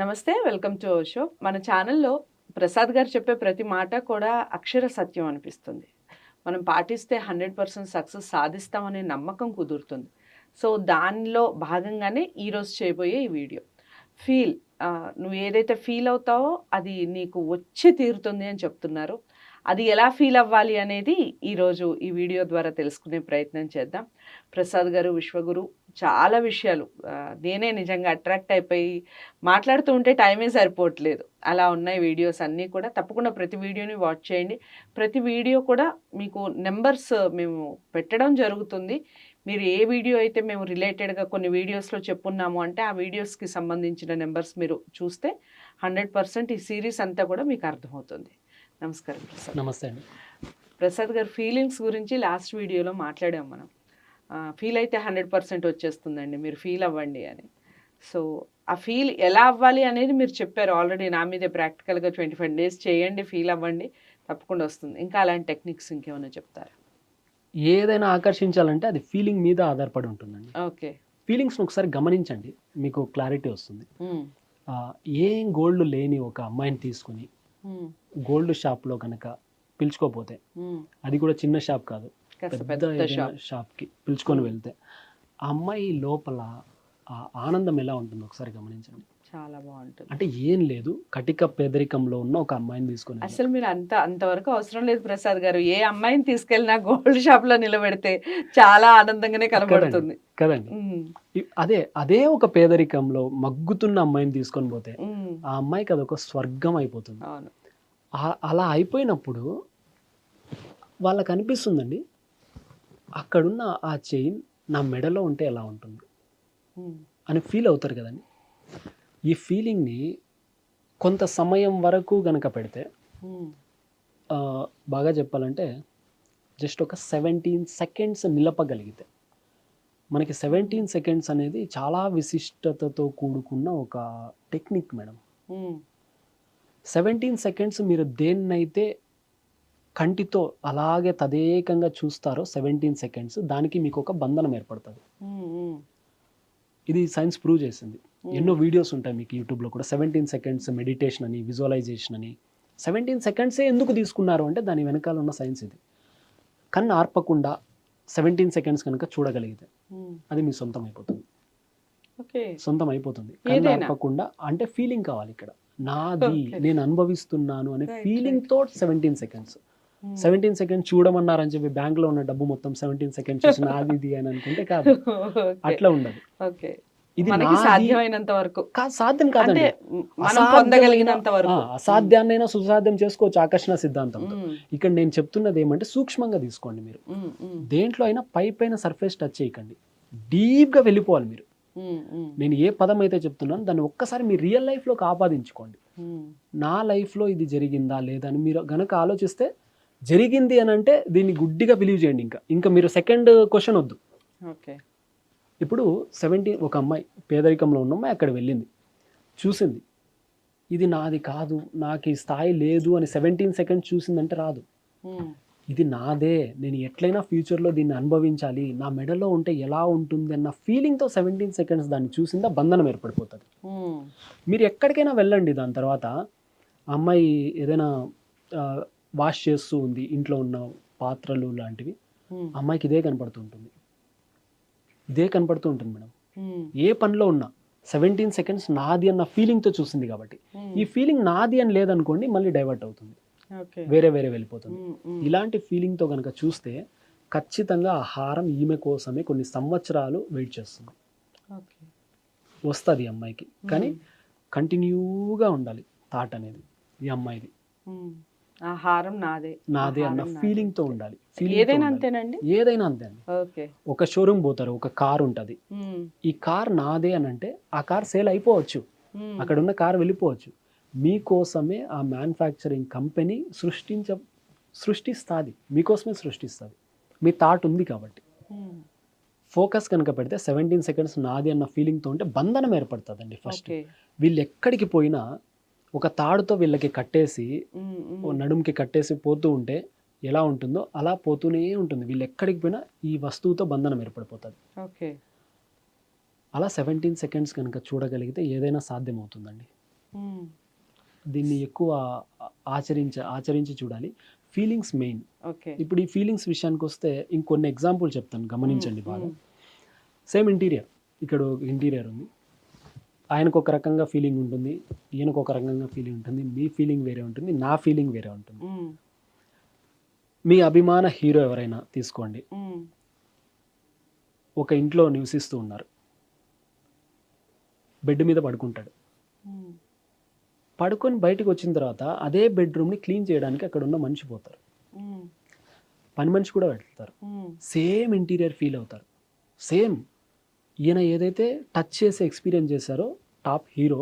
నమస్తే, welcome to our show. మన ఛానల్లో ప్రసాద్ గారు చెప్పే ప్రతి మాట కూడా అక్షర సత్యం అనిపిస్తుంది. మనం పాటిస్తే 100% సక్సెస్ సాధిస్తామనే నమ్మకం కుదురుతుంది. సో దానిలో భాగంగానే ఈరోజు చేయబోయే ఈ వీడియో. ఫీల్ నువ్వు ఏదైతే ఫీల్ అవుతావో అది నీకు వచ్చి తీరుతుంది అని చెప్తున్నారు. అది ఎలా ఫీల్ అవ్వాలి అనేది ఈరోజు ఈ వీడియో ద్వారా తెలుసుకునే ప్రయత్నం చేద్దాం. ప్రసాద్ గారు, విశ్వగురు చాలా విషయాలు నేనే నిజంగా అట్రాక్ట్ అయిపోయి మాట్లాడుతూ ఉంటే టైమే సరిపోవట్లేదు. అలా ఉన్నాయి వీడియోస్ అన్నీ కూడా. తప్పకుండా ప్రతి వీడియోని వాచ్ చేయండి. ప్రతి వీడియో కూడా మీకు నెంబర్స్ మేము పెట్టడం జరుగుతుంది. మీరు ఏ వీడియో అయితే మేము రిలేటెడ్గా కొన్ని వీడియోస్లో చెప్పున్నాము అంటే ఆ వీడియోస్కి సంబంధించిన నెంబర్స్ మీరు చూస్తే 100% ఈ సిరీస్ అంతా కూడా మీకు అర్థమవుతుంది. నమస్కారం ప్రసాద్. నమస్తే అండి. ప్రసాద్ గారు, ఫీలింగ్స్ గురించి లాస్ట్ వీడియోలో మాట్లాడాం మనం. ఫీల్ అయితే 100% వచ్చేస్తుందండి, మీరు ఫీల్ అవ్వండి అని. సో ఆ ఫీల్ ఎలా అవ్వాలి అనేది మీరు చెప్పారు ఆల్రెడీ. నా మీదే ప్రాక్టికల్గా 25 days చేయండి, ఫీల్ అవ్వండి, తప్పకుండా వస్తుంది. ఇంకా అలాంటి టెక్నిక్స్ ఇంకేమైనా చెప్తారా? ఏదైనా ఆకర్షించాలంటే అది ఫీలింగ్ మీద ఆధారపడి ఉంటుందండి. ఓకే. ఫీలింగ్స్ని ఒకసారి గమనించండి, మీకు క్లారిటీ వస్తుంది. ఏం గోల్డ్ లేని ఒక అమ్మాయిని తీసుకుని గోల్డ్ షాప్లో కనుక పిలుచుకోపోతే, అది కూడా చిన్న షాప్ కాదు, పెద్ద షాప్కి పిలుచుకొని వెళ్తే ఆ అమ్మాయి లోపల ఆ ఆనందం ఎలా ఉంటుందో ఒకసారి గమనించండి. చాలా బాగుంటుంది. అంటే ఏం లేదు, కటిక పేదరికంలో ఉన్న ఒక అమ్మాయిని తీసుకొని. అసలు మీరు అంతవరకు అవసరం లేదు ప్రసాద్ గారు. ఏ అమ్మాయిని తీసుకెళ్ళినా గోల్డ్ షాప్ లో నిలబెడితే చాలా ఆనందంగానే కనబడుతుంది కదండి. అదే ఒక పేదరికంలో మగ్గుతున్న అమ్మాయిని తీసుకొని పోతే ఆ అమ్మాయికి అదొక స్వర్గం అయిపోతుంది. అలా అయిపోయినప్పుడు వాళ్ళకి అనిపిస్తుందండి, అక్కడున్న ఆ చైన్ నా మెడలో ఉంటే ఎలా ఉంటుంది అని ఫీల్ అవుతారు కదండి. ఈ ఫీలింగ్ని కొంత సమయం వరకు గనక పెడితే, బాగా చెప్పాలంటే జస్ట్ ఒక 17 seconds నిలపగలిగితే, మనకి 17 seconds అనేది చాలా విశిష్టతతో కూడుకున్న ఒక టెక్నిక్ మేడం. 17 seconds మీరు దేన్నైతే కంటితో అలాగే తదేకంగా చూస్తారో 17 seconds, దానికి మీకు ఒక బంధనం ఏర్పడుతుంది. ఇది సైన్స్ ప్రూవ్ చేసింది. ఎన్నో వీడియోస్ ఉంటాయి మీకు యూట్యూబ్లో కూడా. 17 seconds మెడిటేషన్ అని, విజువలైజేషన్ అని. 17 seconds ఎందుకు తీసుకున్నారు అంటే దాని వెనకాల ఉన్న సైన్స్ ఇది. కన్ను ఆర్పకుండా 17 seconds కనుక చూడగలిగితే అది మీ సొంతం అయిపోతుంది. సొంతం అయిపోతుంది. కన్ను ఆర్పకుండా అంటే ఫీలింగ్ కావాలి ఇక్కడ. నాది, నేను అనుభవిస్తున్నాను అనే ఫీలింగ్ తో 17 seconds. 17 seconds చూడమన్నారని చెప్పి బ్యాంక్ లో ఉన్న డబ్బు మొత్తం 17 seconds చూసి నాది ఇది అని అనుకుంటే కాదు, అట్లా ఉండదు. ఇది సాధ్యమైనంత వరకు సాధ్యం కాదండి, అసాధ్యాన్నైనా సుసాధ్యం చేసుకోవచ్చు ఆకర్షణ సిద్ధాంతంతో. ఇక్కడ నేను చెప్తున్నది ఏమంటే సూక్ష్మంగా తీసుకోండి. మీరు దేంట్లో అయినా పైన సర్ఫేస్ టచ్ చేయకండి, డీప్ గా వెళ్ళిపోవాలి మీరు. నేను ఏ పదం అయితే చెప్తున్నాను దాన్ని ఒక్కసారి మీ రియల్ లైఫ్ లోకి ఆపాదించుకోండి. నా లైఫ్ లో ఇది జరిగిందా లేదా అని మీరు గనక ఆలోచిస్తే, జరిగింది అని అంటే దీన్ని గుడ్డిగా బిలీవ్ చేయండి. ఇంకా మీరు సెకండ్ క్వశ్చన్ వద్దు. ఇప్పుడు 17 ఒక అమ్మాయి, పేదరికంలో ఉన్న అమ్మాయి అక్కడ వెళ్ళింది, చూసింది, ఇది నాది కాదు, నాకు ఈ స్థాయి లేదు అని 17 seconds చూసిందంటే రాదు. ఇది నాదే, నేను ఎట్లయినా ఫ్యూచర్లో దీన్ని అనుభవించాలి, నా మెడలో ఉంటే ఎలా ఉంటుంది అన్న ఫీలింగ్తో 17 seconds దాన్ని చూసిందా బంధనం ఏర్పడిపోతుంది. మీరు ఎక్కడికైనా వెళ్ళండి, దాని తర్వాత అమ్మాయి ఏదైనా వాష్ చేస్తూ ఉంది, ఇంట్లో ఉన్న పాత్రలు లాంటివి, అమ్మాయికి ఇదే కనపడుతూ ఉంటుంది మేడం. ఏ పనిలో ఉన్నా 17 seconds నాది అన్న ఫీలింగ్తో చూసింది కాబట్టి, ఈ ఫీలింగ్ నాది అని లేదనుకోండి మళ్ళీ డైవర్ట్ అవుతుంది, వేరే వెళ్ళిపోతుంది. ఇలాంటి ఫీలింగ్తో కనుక చూస్తే ఖచ్చితంగా ఆహారం ఈమె కోసమే కొన్ని సంవత్సరాలు వెయిట్ చేస్తుంది, వస్తుంది అమ్మాయికి. కానీ కంటిన్యూగా ఉండాలి థాట్ అనేది ఈ అమ్మాయిది. ఆహారం నాదే అన్న ఫీలింగ్ తో ఉండాలి. ఏదైనా అంతేనండి, ఏదైనా అంతే అండి. ఒక షోరూమ్ పోతారు, ఒక కార్ ఉంటది, ఈ కార్ నాదే అని అంటే ఆ కార్ సేల్ అయిపోవచ్చు, అక్కడ ఉన్న కార్ వెళ్ళిపోవచ్చు. మీకోసమే ఆ మ్యానుఫ్యాక్చరింగ్ కంపెనీ సృష్టిస్తుంది, మీకోసమే సృష్టిస్తుంది. మీ థాట్ ఉంది కాబట్టి ఫోకస్ కనుక పెడితే 17 seconds నాది అన్న ఫీలింగ్తో ఉంటే బంధనం ఏర్పడుతుందండి. ఫస్ట్ వీళ్ళు ఎక్కడికి పోయినా ఒక తాడుతో వీళ్ళకి కట్టేసి, నడుముకి కట్టేసి పోతూ ఉంటే ఎలా ఉంటుందో అలా పోతూనే ఉంటుంది. వీళ్ళు ఎక్కడికి పోయినా ఈ వస్తువుతో బంధనం ఏర్పడిపోతుంది. అలా 17 seconds కనుక చూడగలిగితే ఏదైనా సాధ్యమవుతుందండి. దీన్ని ఎక్కువ ఆచరించి చూడాలి. Feelings main. ఓకే. ఇప్పుడు ఈ ఫీలింగ్స్ విషయానికి వస్తే ఇంకొన్ని ఎగ్జాంపుల్ చెప్తాను, గమనించండి బాగా. సేమ్ ఇంటీరియర్, ఇక్కడ ఇంటీరియర్ ఉంది, ఆయనకు ఒక రకంగా ఫీలింగ్ ఉంటుంది, ఈయనకు ఒక రకంగా ఫీలింగ్ ఉంటుంది, మీ ఫీలింగ్ వేరే ఉంటుంది, నా ఫీలింగ్ వేరే ఉంటుంది. మీ అభిమాన హీరో ఎవరైనా తీసుకోండి, ఒక ఇంట్లో నివసిస్తూ ఉన్నారు, బెడ్ మీద పడుకుంటాడు. పడుకొని బయటకు వచ్చిన తర్వాత అదే బెడ్రూమ్ని క్లీన్ చేయడానికి అక్కడ ఉన్న మనిషి పోతారు, పని మనిషి కూడా వెళ్తారు, సేమ్ ఇంటీరియర్ ఫీల్ అవుతారు. సేమ్ ఈయన ఏదైతే టచ్ చేసి ఎక్స్పీరియన్స్ చేశారో టాప్ హీరో,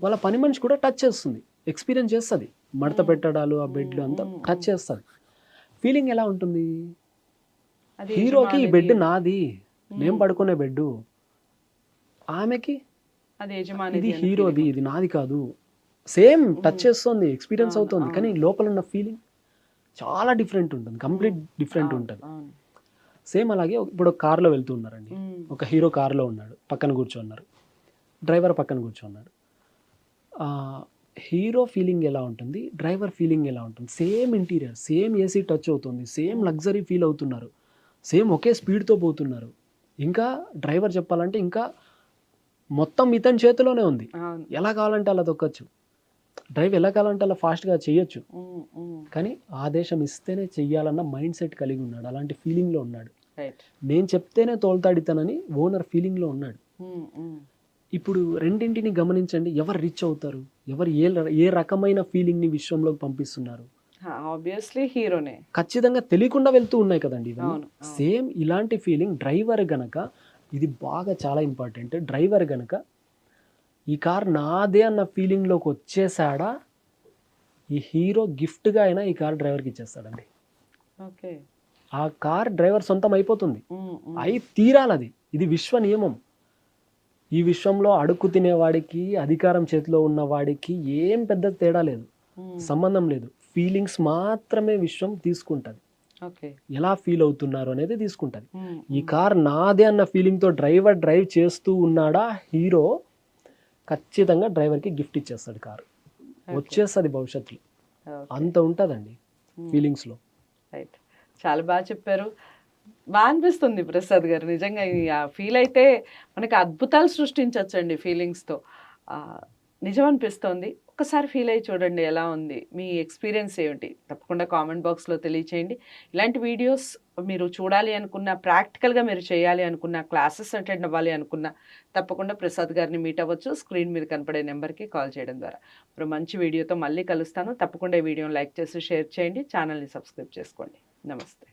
వాళ్ళ పని మనిషి కూడా టచ్ చేస్తుంది, ఎక్స్పీరియన్స్ చేస్తుంది, మడత పెట్టడాలు, ఆ బెడ్లు అంతా టచ్ చేస్తుంది. ఫీలింగ్ ఎలా ఉంటుంది? హీరోకి ఈ బెడ్ నాది, నేను పడుకునే బెడ్, ఆమెకి ఇది హీరోది, ఇది నాది కాదు. సేమ్ టచ్ చేస్తుంది, ఎక్స్పీరియన్స్ అవుతుంది, కానీ లోపల ఉన్న ఫీలింగ్ చాలా డిఫరెంట్ ఉంటుంది, కంప్లీట్ డిఫరెంట్ ఉంటుంది. సేమ్ అలాగే ఇప్పుడు కార్లో వెళ్తూ ఉన్నారండి, ఒక హీరో కార్లో ఉన్నాడు, పక్కన కూర్చోన్నారు, డ్రైవర్ పక్కన కూర్చోన్నాడు. హీరో ఫీలింగ్ ఎలా ఉంటుంది, డ్రైవర్ ఫీలింగ్ ఎలా ఉంటుంది? Same interior, same AC touch అవుతుంది, సేమ్ లగ్జరీ ఫీల్ అవుతున్నారు, సేమ్ ఒకే స్పీడ్తో పోతున్నారు. ఇంకా డ్రైవర్ చెప్పాలంటే ఇంకా మొత్తం ఇతని చేతిలోనే ఉంది, ఎలా కావాలంటే అలా తొక్కచ్చు, డ్రైవ్ ఎలా కావాలంటే అలా ఫాస్ట్గా చేయొచ్చు, కానీ ఆదేశం ఇస్తేనే చెయ్యాలన్న మైండ్ సెట్ కలిగి ఉన్నాడు, అలాంటి ఫీలింగ్లో ఉన్నాడు. నేను చెప్తేనే తోల్తాడితానని ఓనర్ ఫీలింగ్లో ఉన్నాడు. ఇప్పుడు రెండింటిని గమనించండి, ఎవరు రిచ్ అవుతారు, ఎవరు ఏ రకమైన ఫీలింగ్ని విశ్వంలోకి పంపిస్తున్నారు? ఆబ్వియస్లీ హీరోనే. ఖచ్చితంగా తెలియకుండా వెళ్తూ ఉన్నాయి కదండి ఇవన్నీ. సేమ్ ఇలాంటి ఫీలింగ్ డ్రైవర్ గనక, ఇది బాగా చాలా ఇంపార్టెంట్, డ్రైవర్ గనక ఈ కార్ నాదే అన్న ఫీలింగ్లోకి వచ్చేసాడా, ఈ హీరో గిఫ్ట్గా అయినా ఈ కార్ డ్రైవర్కి ఇచ్చేస్తాడండి. ఓకే. ఆ కార్ డ్రైవర్ సొంతం అయిపోతుంది, అయి తీరాలి అది, ఇది విశ్వ నియమం. ఈ విశ్వంలో అడుక్కు తినేవాడికి, అధికారం చేతిలో ఉన్న వాడికి ఏం పెద్ద తేడా లేదు, సంబంధం లేదు. ఫీలింగ్స్ మాత్రమే విశ్వం తీసుకుంటుంది, ఎలా ఫీల్ అవుతున్నారు అనేది తీసుకుంటుంది. ఈ కార్ నాదే అన్న ఫీలింగ్తో డ్రైవర్ డ్రైవ్ చేస్తూ ఉన్నాడా, హీరో ఖచ్చితంగా డ్రైవర్కి గిఫ్ట్ ఇచ్చేస్తాడు, కారు వచ్చేస్తుంది భవిష్యత్తులో. అంత ఉంటుందండి ఫీలింగ్స్లో. రైట్, చాలా బాగా చెప్పారు. బాగా అనిపిస్తుంది ప్రసాద్ గారు, నిజంగా ఆ ఫీల్ అయితే మనకి అద్భుతాలు సృష్టించవచ్చండి ఫీలింగ్స్తో. నిజం అనిపిస్తోంది. ఒక్కసారి ఫీల్ అయ్యి చూడండి ఎలా ఉంది, మీ ఎక్స్పీరియన్స్ ఏమిటి, తప్పకుండా కామెంట్ బాక్స్లో తెలియచేయండి. ఇలాంటి వీడియోస్ మీరు చూడాలి అనుకున్న, ప్రాక్టికల్గా మీరు చేయాలి అనుకున్న, క్లాసెస్ అటెండ్ అవ్వాలి అనుకున్న, తప్పకుండా ప్రసాద్ గారిని మీట్ అవ్వచ్చు. స్క్రీన్ మీద కనపడే నెంబర్కి కాల్ చేయడం ద్వారా. ఇప్పుడు మంచి వీడియోతో మళ్ళీ కలుస్తాను. తప్పకుండా ఈ వీడియోని లైక్ చేసి షేర్ చేయండి, ఛానల్ని సబ్స్క్రైబ్ చేసుకోండి. నమస్తే.